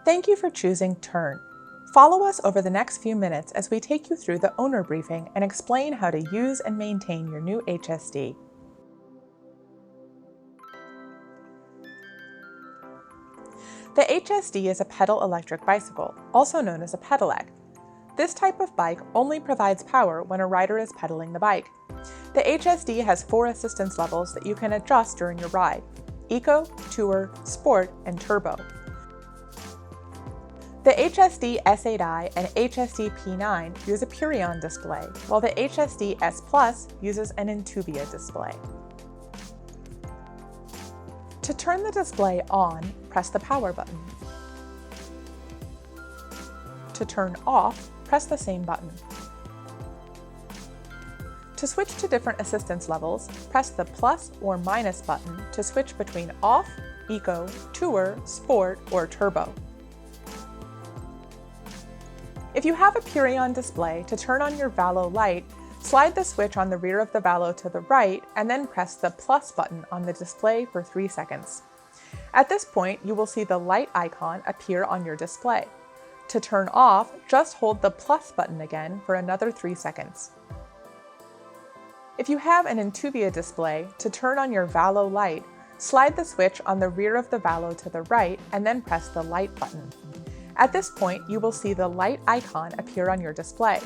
Thank you for choosing Tern. Follow us over the next few minutes as we take you through the owner briefing and explain how to use and maintain your new HSD. The HSD is a pedal electric bicycle, also known as a pedelec. This type of bike only provides power when a rider is pedaling the bike. The HSD has 4 assistance levels that you can adjust during your ride: Eco, Tour, Sport, and Turbo. The HSD S8i and HSD P9 use a Purion display, while the HSD S Plus uses an Intuvia display. To turn the display on, press the power button. To turn off, press the same button. To switch to different assistance levels, press the plus or minus button to switch between Off, Eco, Tour, Sport, or Turbo. If you have a Purion display, to turn on your Valo light, slide the switch on the rear of the Valo to the right and then press the plus button on the display for 3 seconds. At this point, you will see the light icon appear on your display. To turn off, just hold the plus button again for another 3 seconds. If you have an Intuvia display, to turn on your Valo light, slide the switch on the rear of the Valo to the right and then press the light button. At this point, you will see the light icon appear on your display.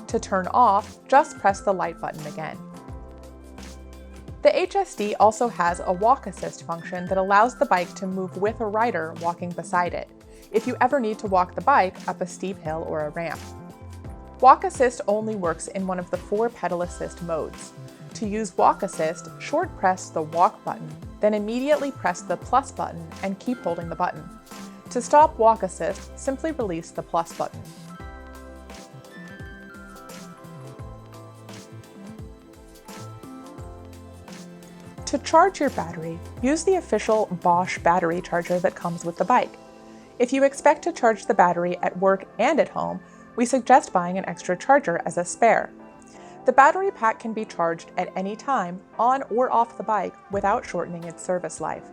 To turn off, just press the light button again. The HSD also has a walk assist function that allows the bike to move with a rider walking beside it, if you ever need to walk the bike up a steep hill or a ramp. Walk assist only works in one of the 4 pedal assist modes. To use walk assist, short press the walk button, then immediately press the plus button and keep holding the button. To stop walk assist, simply release the plus button. To charge your battery, use the official Bosch battery charger that comes with the bike. If you expect to charge the battery at work and at home, we suggest buying an extra charger as a spare. The battery pack can be charged at any time, on or off the bike, without shortening its service life.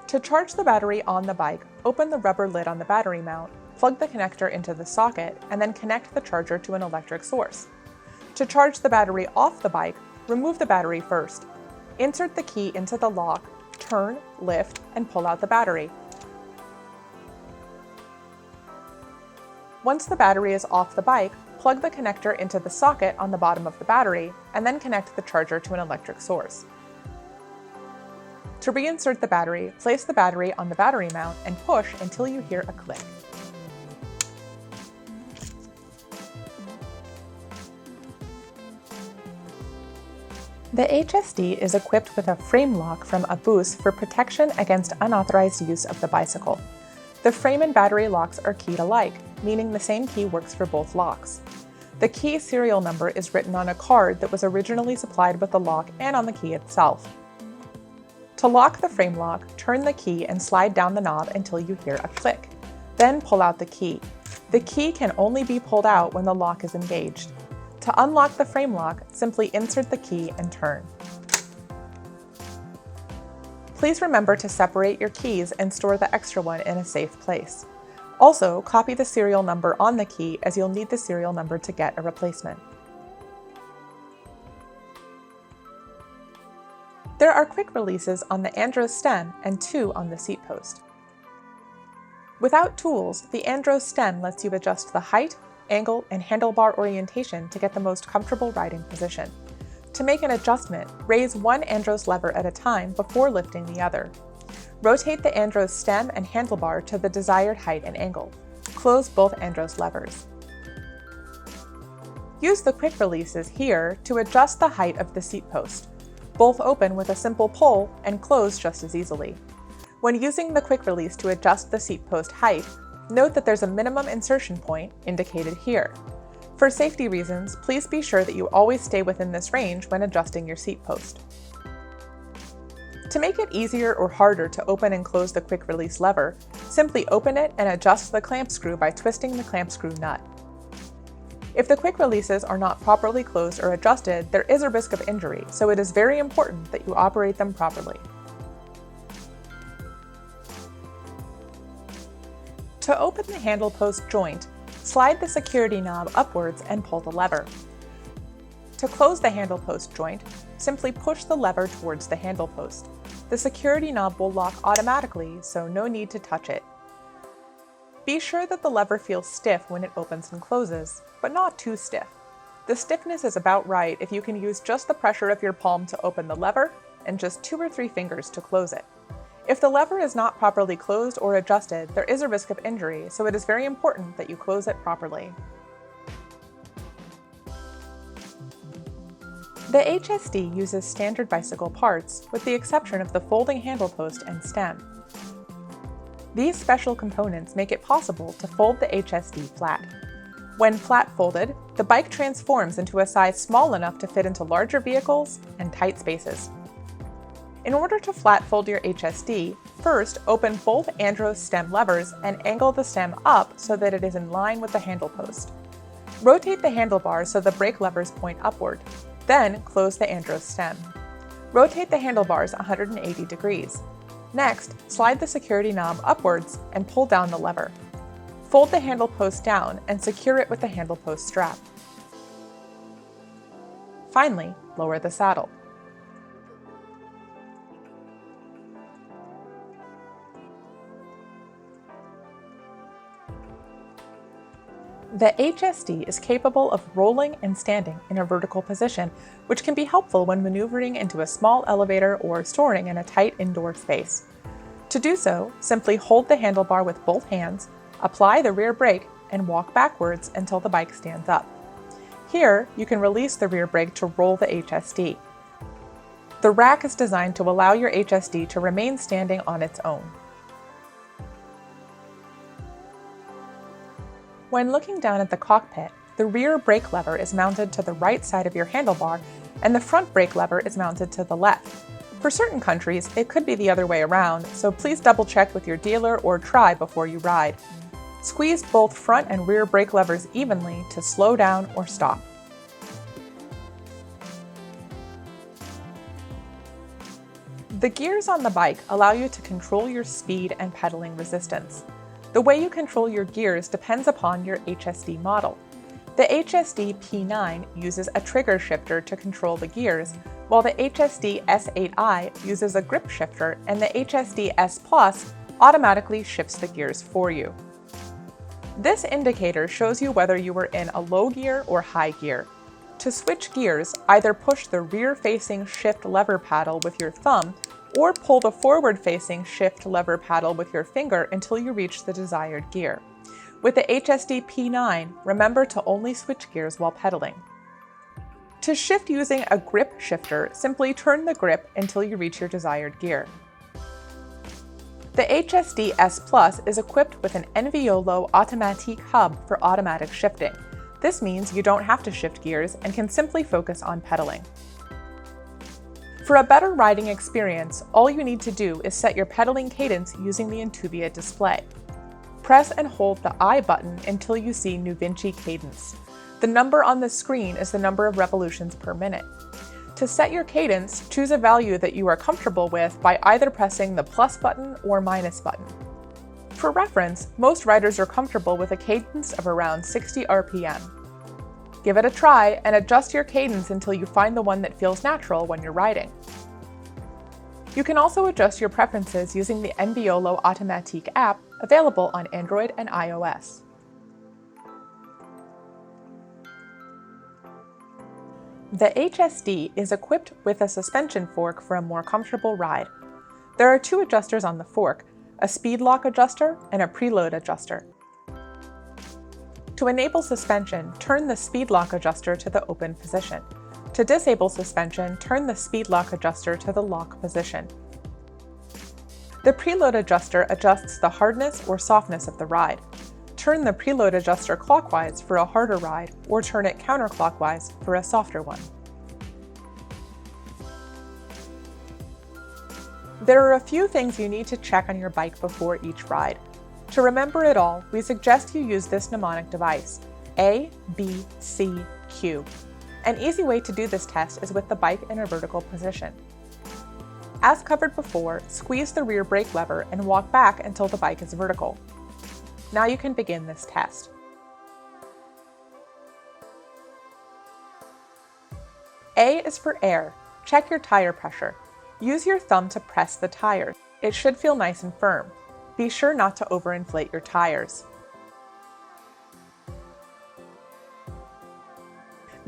To charge the battery on the bike, open the rubber lid on the battery mount, plug the connector into the socket, and then connect the charger to an electric source. To charge the battery off the bike, remove the battery first. Insert the key into the lock, turn, lift, and pull out the battery. Once the battery is off the bike, plug the connector into the socket on the bottom of the battery, and then connect the charger to an electric source. To reinsert the battery, place the battery on the battery mount and push until you hear a click. The HSD is equipped with a frame lock from ABUS for protection against unauthorized use of the bicycle. The frame and battery locks are keyed alike, meaning the same key works for both locks. The key serial number is written on a card that was originally supplied with the lock and on the key itself. To lock the frame lock, turn the key and slide down the knob until you hear a click. Then pull out the key. The key can only be pulled out when the lock is engaged. To unlock the frame lock, simply insert the key and turn. Please remember to separate your keys and store the extra one in a safe place. Also, copy the serial number on the key as you'll need the serial number to get a replacement. There are quick releases on the Andros stem and 2 on the seat post. Without tools, the Andros stem lets you adjust the height, angle, and handlebar orientation to get the most comfortable riding position. To make an adjustment, raise one Andros lever at a time before lifting the other. Rotate the Andros stem and handlebar to the desired height and angle. Close both Andros levers. Use the quick releases here to adjust the height of the seat post. Both open with a simple pull and close just as easily. When using the quick release to adjust the seat post height, note that there's a minimum insertion point indicated here. For safety reasons, please be sure that you always stay within this range when adjusting your seat post. To make it easier or harder to open and close the quick release lever, simply open it and adjust the clamp screw by twisting the clamp screw nut. If the quick releases are not properly closed or adjusted, there is a risk of injury, so it is very important that you operate them properly. To To open the handlepost joint, slide the security knob upwards and pull the lever. To close the handlepost joint, simply push the lever towards the handlepost. The security knob will lock automatically, so no need to touch it. Be sure that the lever feels stiff when it opens and closes, but not too stiff. The stiffness is about right if you can use just the pressure of your palm to open the lever and just 2 or 3 fingers to close it. If the lever is not properly closed or adjusted, there is a risk of injury, so it is very important that you close it properly. The HSD uses standard bicycle parts, with the exception of the folding handlepost and stem. These special components make it possible to fold the HSD flat. When flat folded, the bike transforms into a size small enough to fit into larger vehicles and tight spaces. In order to flat fold your HSD, first open both Andros stem levers and angle the stem up so that it is in line with the handlepost. Rotate the handlebar so the brake levers point upward. Then close the Andros stem. Rotate the handlebars 180 degrees. Next, slide the security knob upwards and pull down the lever. Fold the handlepost down and secure it with the handlepost strap. Finally, lower the saddle. The HSD is capable of rolling and standing in a vertical position, which can be helpful when maneuvering into a small elevator or storing in a tight indoor space. To do so, simply hold the handlebar with both hands, apply the rear brake, and walk backwards until the bike stands up. Here, you can release the rear brake to roll the HSD. The rack is designed to allow your HSD to remain standing on its own. When looking down at the cockpit, the rear brake lever is mounted to the right side of your handlebar and the front brake lever is mounted to the left. For certain countries, it could be the other way around, so please double check with your dealer or try before you ride. Squeeze both front and rear brake levers evenly to slow down or stop. The gears on the bike allow you to control your speed and pedaling resistance. The way you control your gears depends upon your HSD model. The HSD P9 uses a trigger shifter to control the gears, while the HSD S8i uses a grip shifter and the HSD S Plus automatically shifts the gears for you. This indicator shows you whether you are in a low gear or high gear. To switch gears, either push the rear-facing shift lever paddle with your thumb or pull the forward-facing shift lever paddle with your finger until you reach the desired gear. With the HSD P9, remember to only switch gears while pedaling. To shift using a grip shifter, simply turn the grip until you reach your desired gear. The HSD S Plus is equipped with an NVOLO Automatique hub for automatic shifting. This means you don't have to shift gears and can simply focus on pedaling. For a better riding experience, all you need to do is set your pedaling cadence using the Intuvia display. Press and hold the I button until you see Nu Vinci cadence. The number on the screen is the number of revolutions per minute. To set your cadence, choose a value that you are comfortable with by either pressing the plus button or minus button. For reference, most riders are comfortable with a cadence of around 60 RPM. Give it a try and adjust your cadence until you find the one that feels natural when you're riding. You can also adjust your preferences using the NVOLO Automatique app available on Android and iOS. The HSD is equipped with a suspension fork for a more comfortable ride. There are 2 adjusters on the fork, a speed lock adjuster and a preload adjuster. To enable suspension, turn the speed lock adjuster to the open position. To disable suspension, turn the speed lock adjuster to the lock position. The preload adjuster adjusts the hardness or softness of the ride. Turn the preload adjuster clockwise for a harder ride, or turn it counterclockwise for a softer one. There are a few things you need to check on your bike before each ride. To remember it all, we suggest you use this mnemonic device, ABCQ. An easy way to do this test is with the bike in a vertical position. As covered before, squeeze the rear brake lever and walk back until the bike is vertical. Now you can begin this test. A is for air. Check your tire pressure. Use your thumb to press the tires. It should feel nice and firm. Be sure not to overinflate your tires.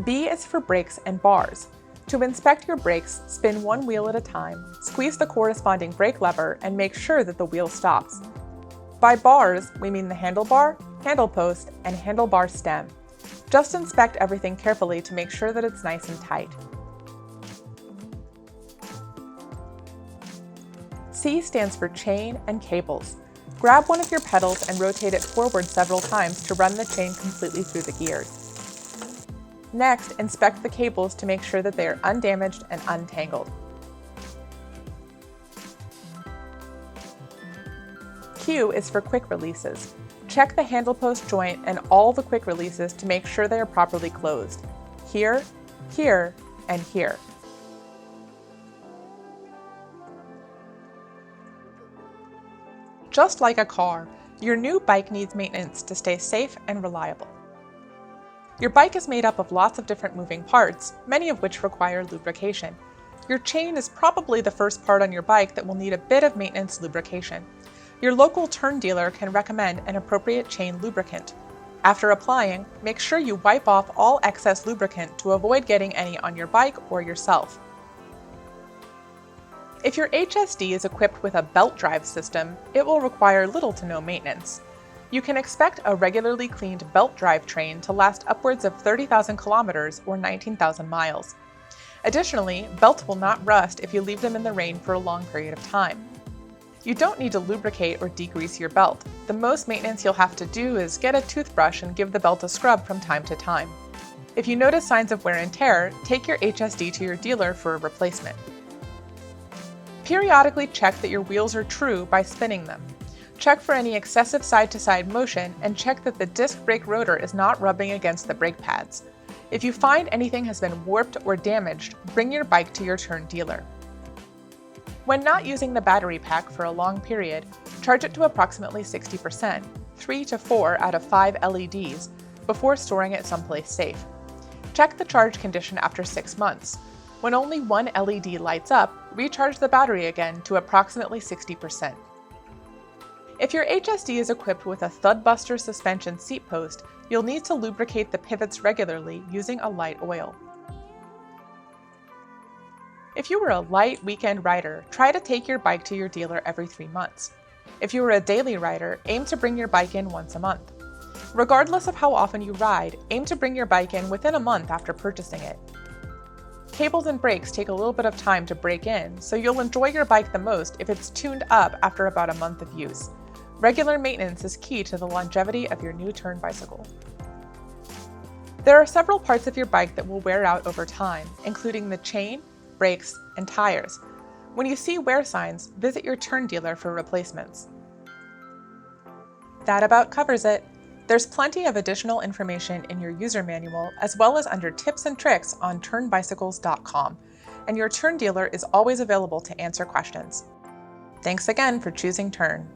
B is for brakes and bars. To inspect your brakes, spin one wheel at a time, squeeze the corresponding brake lever, and make sure that the wheel stops. By bars, we mean the handlebar, handlepost, and handlebar stem. Just inspect everything carefully to make sure that it's nice and tight. C stands for chain and cables. Grab one of your pedals and rotate it forward several times to run the chain completely through the gears. Next, inspect the cables to make sure that they are undamaged and untangled. Q is for quick releases. Check the handlepost joint and all the quick releases to make sure they are properly closed. Here, here, and here. Just like a car, your new bike needs maintenance to stay safe and reliable. Your bike is made up of lots of different moving parts, many of which require lubrication. Your chain is probably the first part on your bike that will need a bit of maintenance lubrication. Your local Tern dealer can recommend an appropriate chain lubricant. After applying, make sure you wipe off all excess lubricant to avoid getting any on your bike or yourself. If your HSD is equipped with a belt drive system, it will require little to no maintenance. You can expect a regularly cleaned belt drive train to last upwards of 30,000 kilometers or 19,000 miles. Additionally, belts will not rust if you leave them in the rain for a long period of time. You don't need to lubricate or degrease your belt. The most maintenance you'll have to do is get a toothbrush and give the belt a scrub from time to time. If you notice signs of wear and tear, take your HSD to your dealer for a replacement. Periodically check that your wheels are true by spinning them. Check for any excessive side-to-side motion and check that the disc brake rotor is not rubbing against the brake pads. If you find anything has been warped or damaged, bring your bike to your Tern dealer. When not using the battery pack for a long period, charge it to approximately 60%, 3 to 4 out of 5 LEDs, before storing it someplace safe. Check the charge condition after 6 months. When only one LED lights up, recharge the battery again to approximately 60%. If your HSD is equipped with a Thudbuster suspension seat post, you'll need to lubricate the pivots regularly using a light oil. If you were a light weekend rider, try to take your bike to your dealer every 3 months. If you were a daily rider, aim to bring your bike in once a month. Regardless of how often you ride, aim to bring your bike in within a month after purchasing it. Cables and brakes take a little bit of time to break in, so you'll enjoy your bike the most if it's tuned up after about a month of use. Regular maintenance is key to the longevity of your new Tern bicycle. There are several parts of your bike that will wear out over time, including the chain, brakes, and tires. When you see wear signs, visit your Tern dealer for replacements. That about covers it. There's plenty of additional information in your user manual, as well as under tips and tricks on ternbicycles.com, and your Tern dealer is always available to answer questions. Thanks again for choosing Tern.